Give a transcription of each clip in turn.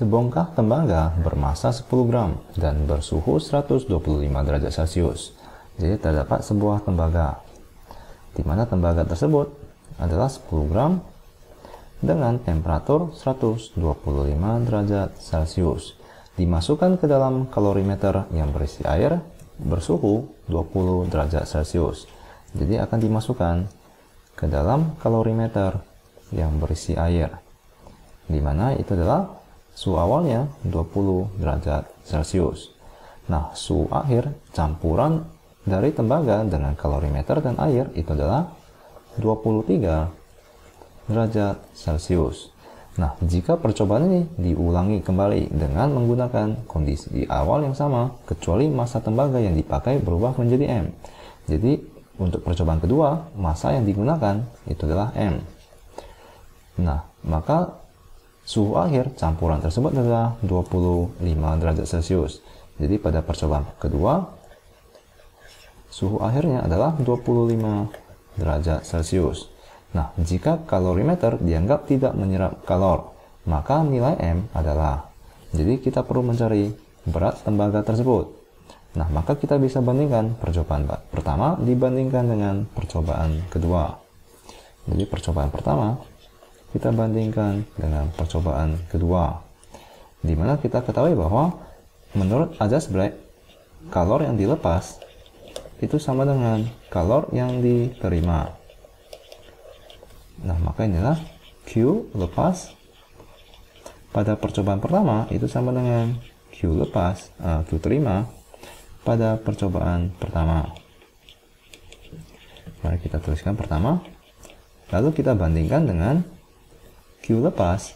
Sebongkah tembaga bermassa 10 gram dan bersuhu 125 derajat Celcius. Jadi terdapat sebuah tembaga, di mana tembaga tersebut adalah 10 gram dengan temperatur 125 derajat Celcius. Dimasukkan ke dalam kalorimeter yang berisi air bersuhu 20 derajat Celcius. Jadi akan dimasukkan ke dalam kalorimeter yang berisi air, di mana itu adalah suhu awalnya 20 derajat Celcius. Nah, suhu akhir campuran dari tembaga dengan kalorimeter dan air itu adalah 23 derajat Celcius. Nah, jika percobaan ini diulangi kembali dengan menggunakan kondisi di awal yang sama, kecuali massa tembaga yang dipakai berubah menjadi M. Jadi, untuk percobaan kedua, massa yang digunakan itu adalah M. Nah, maka suhu akhir campuran tersebut adalah 25 derajat Celcius. Jadi pada percobaan kedua, suhu akhirnya adalah 25 derajat Celcius. Nah, jika kalorimeter dianggap tidak menyerap kalor, maka nilai M adalah, jadi kita perlu mencari berat tembaga tersebut. Nah, maka kita bisa bandingkan percobaan pertama dibandingkan dengan percobaan kedua. Jadi percobaan pertama kita bandingkan dengan percobaan kedua, di mana kita ketahui bahwa menurut ajas Bragg, kalor yang dilepas itu sama dengan kalor yang diterima. Nah, maka inilah Q lepas pada percobaan pertama itu sama dengan Q lepas, Q terima pada percobaan pertama. Mari kita tuliskan pertama, lalu kita bandingkan dengan Q lepas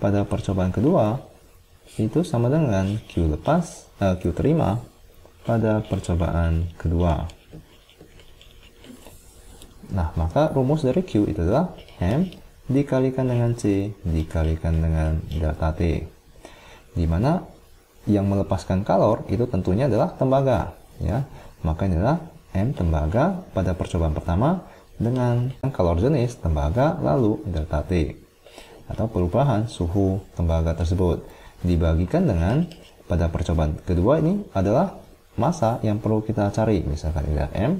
pada percobaan kedua itu sama dengan Q lepas, Q terima pada percobaan kedua. Nah, maka rumus dari Q itu adalah M dikalikan dengan C dikalikan dengan delta T, di mana yang melepaskan kalor itu tentunya adalah tembaga, ya. Maka ini adalah M tembaga pada percobaan pertama dengan kalor jenis tembaga lalu delta T atau perubahan suhu tembaga tersebut dibagikan dengan pada percobaan kedua ini adalah massa yang perlu kita cari, misalkan ini adalah M,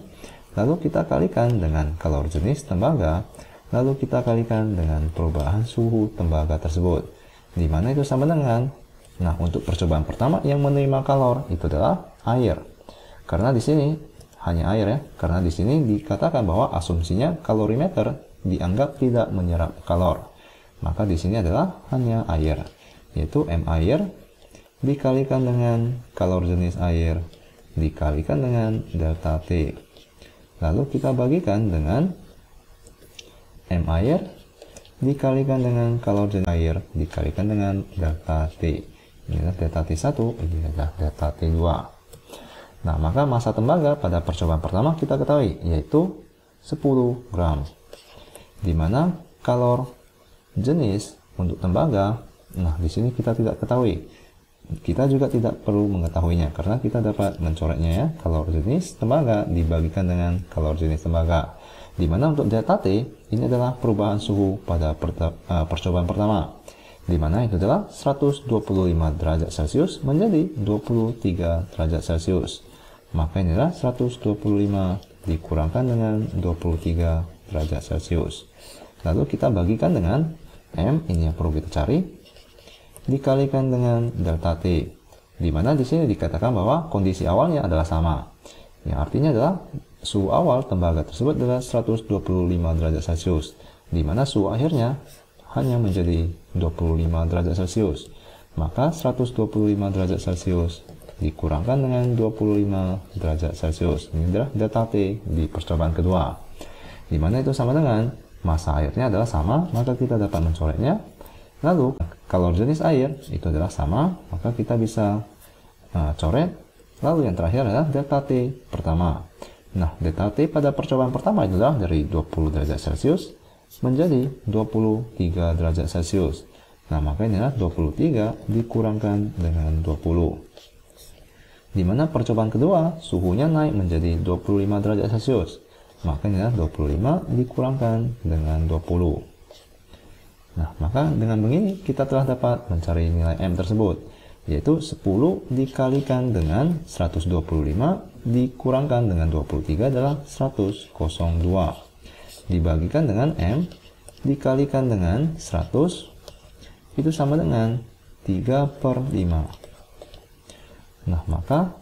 lalu kita kalikan dengan kalor jenis tembaga, lalu kita kalikan dengan perubahan suhu tembaga tersebut, di mana itu sama dengan, nah untuk percobaan pertama yang menerima kalor itu adalah air, karena di sini hanya air, ya, karena di sini dikatakan bahwa asumsinya kalorimeter dianggap tidak menyerap kalor, maka di sini adalah hanya air, yaitu M air dikalikan dengan kalor jenis air dikalikan dengan delta T. Lalu kita bagikan dengan M air dikalikan dengan kalor jenis air dikalikan dengan delta T. Ini adalah delta T1, ini adalah delta T2. Nah, maka massa tembaga pada percobaan pertama kita ketahui yaitu 10 gram. Di mana kalor jenis untuk tembaga, nah di sini kita tidak ketahui. Kita juga tidak perlu mengetahuinya karena kita dapat mencoretnya, ya. Kalor jenis tembaga dibagikan dengan kalor jenis tembaga. Di mana untuk delta T ini adalah perubahan suhu pada percobaan pertama, di mana itu adalah 125 derajat Celcius menjadi 23 derajat Celcius. Maka ini adalah 125 dikurangkan dengan 23 derajat Celcius. Lalu kita bagikan dengan M, ini yang perlu kita cari, dikalikan dengan delta T, di mana di sini dikatakan bahwa kondisi awalnya adalah sama, yang artinya adalah suhu awal tembaga tersebut adalah 125 derajat Celcius, di mana suhu akhirnya hanya menjadi 25 derajat Celcius. Maka 125 derajat Celcius dikurangkan dengan 25 derajat Celcius, ini adalah delta T di percobaan kedua, di mana itu sama dengan massa airnya adalah sama, maka kita dapat mencoretnya. Lalu kalor jenis air itu adalah sama, maka kita bisa coret. Lalu yang terakhir adalah delta T pertama. Nah, delta T pada percobaan pertama itu adalah dari 20 derajat Celcius menjadi 23 derajat Celcius. Nah, maka ini adalah 23 dikurangkan dengan 20. Di mana percobaan kedua suhunya naik menjadi 25 derajat Celcius. Maka ini adalah 25 dikurangkan dengan 20. Nah, maka dengan begini kita telah dapat mencari nilai M tersebut, yaitu 10 dikalikan dengan 125 dikurangkan dengan 23 adalah 100, 02. Dibagikan dengan M dikalikan dengan 100, itu sama dengan 3/5. Nah, maka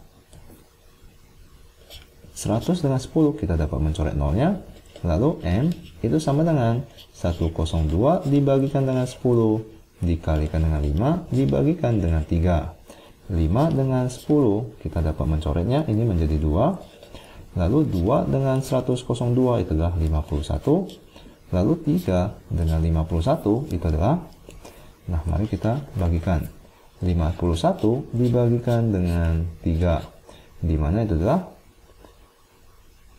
100 dengan 10 kita dapat mencoret nolnya. Lalu M itu sama dengan 102 dibagikan dengan 10 dikalikan dengan 5 dibagikan dengan 3. 5 dengan 10 kita dapat mencoretnya, ini menjadi 2. Lalu 2 dengan 102 itu adalah 51. Lalu 3 dengan 51 itu adalah, nah mari kita bagikan. 51 dibagikan dengan 3, di mana itu adalah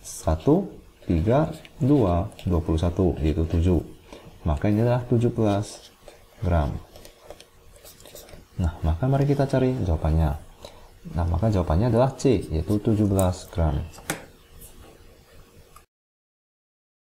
1, 3, 2, 21, yaitu 7. Maka ini adalah 17 gram. Nah, maka mari kita cari jawabannya. Nah, maka jawabannya adalah C, yaitu 17 gram.